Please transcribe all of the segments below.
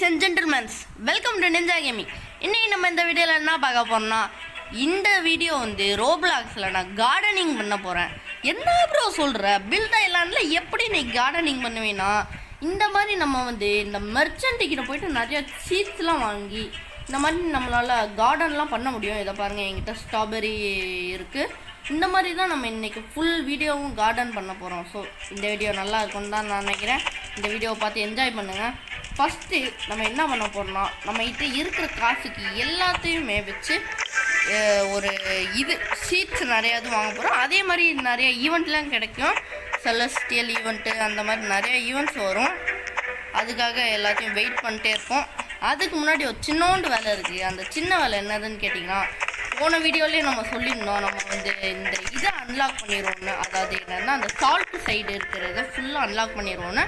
Ladies and gentlemen's, welcome to ninja gaming. இன்னைக்கு நம்ம இந்த வீடியோவில் என்ன பார்க்க போறோம்னா, இந்த வீடியோ வந்து ரோப்ளாக்ஸில் நான் கார்டனிங் பண்ண போகிறேன். என்ன ப்ரோ சொல்கிற, பில்ட் ஐலாண்டில் எப்படி நீ கார்டனிங் பண்ணுவேன்னா, இந்த மாதிரி நம்ம வந்து இந்த மெர்ச்சன்ட்டுக்கிட்ட போயிட்டு நிறைய சீட்ஸ்லாம் வாங்கி இந்த மாதிரி நம்மளால் கார்டன்லாம் பண்ண முடியும். இதை பாருங்கள், என்கிட்ட ஸ்ட்ராபெரி இருக்குது. இந்த மாதிரி தான் நம்ம இன்றைக்கி ஃபுல் வீடியோவும் கார்டன் பண்ண போகிறோம். ஸோ இந்த வீடியோ நல்லா இருக்கும்னு தான் நான் நினைக்கிறேன். இந்த வீடியோவை பார்த்து என்ஜாய் பண்ணுங்கள். ஃபஸ்ட்டு நம்ம என்ன பண்ண போகிறோம்னா, நம்மகிட்ட இருக்கிற காசுக்கு எல்லாத்தையுமே வச்சு ஒரு சீட்ஸ் நிறையாது வாங்க போகிறோம். அதே மாதிரி நிறைய ஈவெண்ட்லாம் கிடைக்கும். செலஸ்டியல் ஈவெண்ட்டு அந்த மாதிரி நிறைய ஈவெண்ட்ஸ் வரும். அதுக்காக எல்லாத்தையும் வெயிட் பண்ணிட்டே இருப்போம். அதுக்கு முன்னாடி ஒரு சின்னோண்டு வேலை இருக்குது. அந்த சின்ன வேலை என்னதுன்னு கேட்டிங்கன்னா, போன வீடியோலேயே நம்ம சொல்லியிருந்தோம், நம்ம வந்து இந்த இதை அன்லாக் பண்ணிடுவோன்னு. அதாவது என்னென்னா, அந்த சால்ட் சைடு இருக்கிறத ஃபுல்லாக அன்லாக் பண்ணிடுவோன்னு.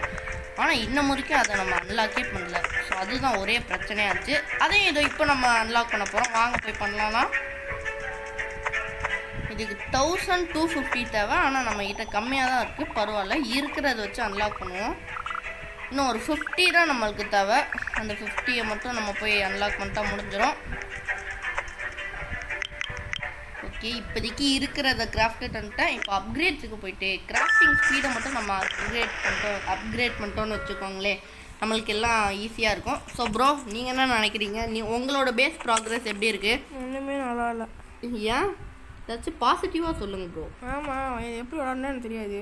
ஆனால் இன்னும் வரைக்கும் அதை நம்ம அன்லாக்கே பண்ணல. ஸோ அதுதான் ஒரே பிரச்சனையாச்சு. அதையும் இதோ இப்போ நம்ம அன்லாக் பண்ண போகிறோம். வாங்க போய் பண்ணலாம்னா, இதுக்கு 1250 தேவை. ஆனால் நம்மக்கிட்ட கம்மியாக தான் இருக்குது. பரவாயில்ல, இருக்கிறத வச்சு அன்லாக் பண்ணுவோம். இன்னும் ஒரு 50 தான் நம்மளுக்கு தேவை. அந்த 50யை மட்டும் நம்ம போய் அன்லாக் பண்ணிட்டா முடிஞ்சிடும். ஓகே, இப்போதைக்கு இருக்கிறத கிராஃப்ட் பண்ணிட்டேன். இப்போ அப்கிரேட்ஸுக்கு போயிட்டு கிராஃப்டிங் ஸ்பீடை மட்டும் நம்ம அப்கிரேட் பண்ணிட்டோன்னு வச்சுக்கோங்களேன், நம்மளுக்கு எல்லாம் ஈஸியாக இருக்கும். ஸோ ப்ரோ, நீங்கள் என்ன நினைக்கிறீங்க? உங்களோட பேஸ் ப்ராக்ரஸ் எப்படி இருக்குது? ஒன்றுமே நல்லா இல்லை. ஏன்? ஏதாச்சும் பாசிட்டிவாக சொல்லுங்கள் ப்ரோ. ஆமாம், எப்படி விளாட்னு எனக்கு தெரியாது.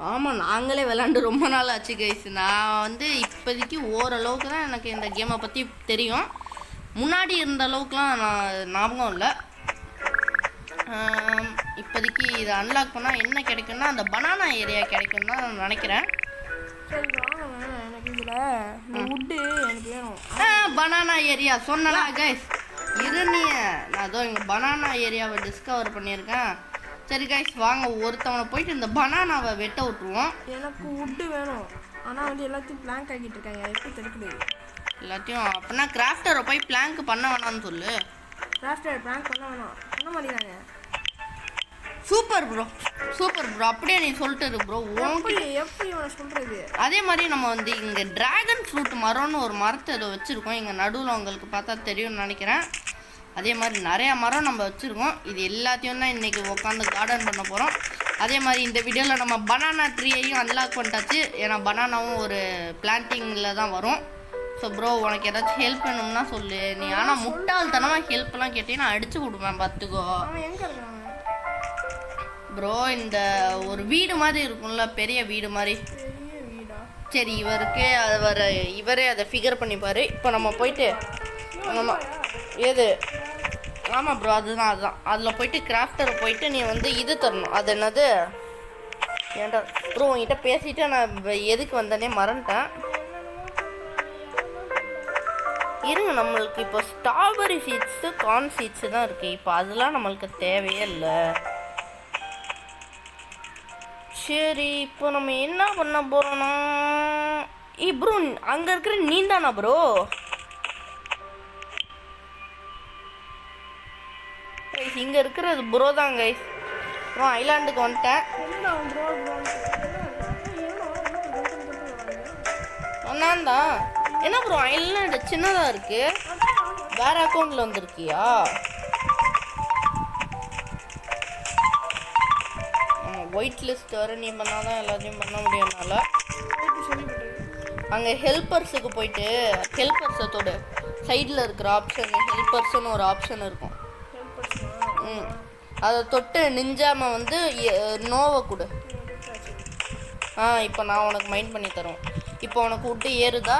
ஆமாம், நாங்களே விளாண்டு ரொம்ப நாள் ஆச்சு கைஸ். நான் வந்து இப்போதைக்கு ஓரளவுக்கு தான் எனக்கு இந்த கேமை பற்றி தெரியும். முன்னாடி இருந்த அளவுக்குலாம் நான் ஞாபகம் இல்லை. இப்போதைக்கு இதை அன்லாக் பண்ணால் என்ன கிடைக்குன்னா, அந்த பனானா ஏரியா கிடைக்கும் தான் நான் நினைக்கிறேன். சரி வாங்க, எனக்கு இதில் இந்த வுட்டு எனக்கு வேணும். பனானா ஏரியா சொன்னா கைஸ், இருந்தீங்க. நான் அதோ இங்கே பனானா ஏரியாவை டிஸ்கவர் பண்ணியிருக்கேன். சரி கைஸ், வாங்க ஒருத்தவனை போயிட்டு இந்த பனானாவை வெட்ட விட்டுருவோம். எனக்கு வுட்டு வேணும். ஆனால் வந்து எல்லாத்தையும் பிளாங்க் ஆகிட்டு இருக்காங்க. எப்படி தெரியுது எல்லாத்தையும்? அப்படின்னா கிராஃப்டரை போய் பிளாங்க் பண்ண வேணாம்னு சொல்லு. கிராஃப்டர் பிளாங்க் பண்ண வேணாம், பண்ண மாட்டேங்கிறாங்க. Super bro, super bro. அப்படியே நீ சொல்லிட்டு ப்ரோ. எப்படி சொல்கிறது? அதே மாதிரி நம்ம வந்து இங்கே ட்ராகன் ஃப்ரூட் மரம்னு ஒரு மரத்தை ஏதோ வச்சுருக்கோம். இங்கே நடுவில் உங்களுக்கு பார்த்தா தெரியும்னு நினைக்கிறேன். அதே மாதிரி நிறையா மரம் நம்ம வச்சுருக்கோம். இது எல்லாத்தையும் தான் இன்றைக்கி உட்காந்து கார்டன் பண்ண போகிறோம். அதே மாதிரி இந்த வீடியோவில் நம்ம பனானா ட்ரீயையும் அன்லாக் பண்ணிட்டாச்சு. ஏன்னா பனானாவும் ஒரு பிளான்டிங்கில் தான் வரும். ஸோ ப்ரோ, உனக்கு ஏதாச்சும் ஹெல்ப் வேணும்னா சொல்லு. நீ ஆனால் முட்டாள்தனமாக ஹெல்ப்லாம் கேட்டீங்கன்னா அடிச்சு கொடுப்பேன், பார்த்துக்கோ ப்ரோ. இந்த ஒரு வீடு மாதிரி இருக்கும்ல, பெரிய வீடு மாதிரி. சரி, இவரே அதை ஃபிகர் பண்ணிப்பார். இப்போ நம்ம போயிட்டு நம்ம ஏது ஆமாம் ப்ரோ, அதுதான் அதில் போயிட்டு கிராஃப்டரை போயிட்டு நீ வந்து இது தரணும். அது என்னது? ஏன்டா ப்ரோ, உங்ககிட்ட பேசிட்டு நான் எதுக்கு வந்தேனே மறந்துட்டேன். இருங்க, நம்மளுக்கு இப்போ ஸ்ட்ராபெரி சீட்ஸு கார்ன் சீட்ஸு தான் இருக்குது. இப்போ அதெல்லாம் நம்மளுக்கு தேவையே இல்லை. சரி, இப்போ நம்ம என்ன பண்ண போகிறோன்னா, ப்ரோ அங்கே இருக்கிற நீந்தானா ப்ரோ? இங்கே இருக்கிறது ப்ரோ தான் கைஸ். ப்ரோ ஐலாண்டுக்கு வந்துட்டேன். ஒன்னாந்தா என்ன ப்ரோ, ஐலாண்டு சின்னதாக இருக்கு. வேற அக்கௌண்ட்டில் வந்துருக்கியா? ஒயிட் லிஸ்ட் வர நீ பண்ணாதான் எல்லாத்தையும் பண்ண முடியும்னால அங்கே ஹெல்ப்பர்ஸுக்கு போயிட்டு ஹெல்ப்பர்ஸை தொடு. சைடில் இருக்கிற ஆப்ஷன் ஹெல்ப்பர்ஸ்னு ஒரு ஆப்ஷன் இருக்கும். அதை தொட்டு நிஞ்சாமல் வந்து நோவை கொடு. இப்போ நான் உனக்கு மைண்ட் பண்ணி தரோம். இப்போ உனக்கு விட்டு ஏறுதா?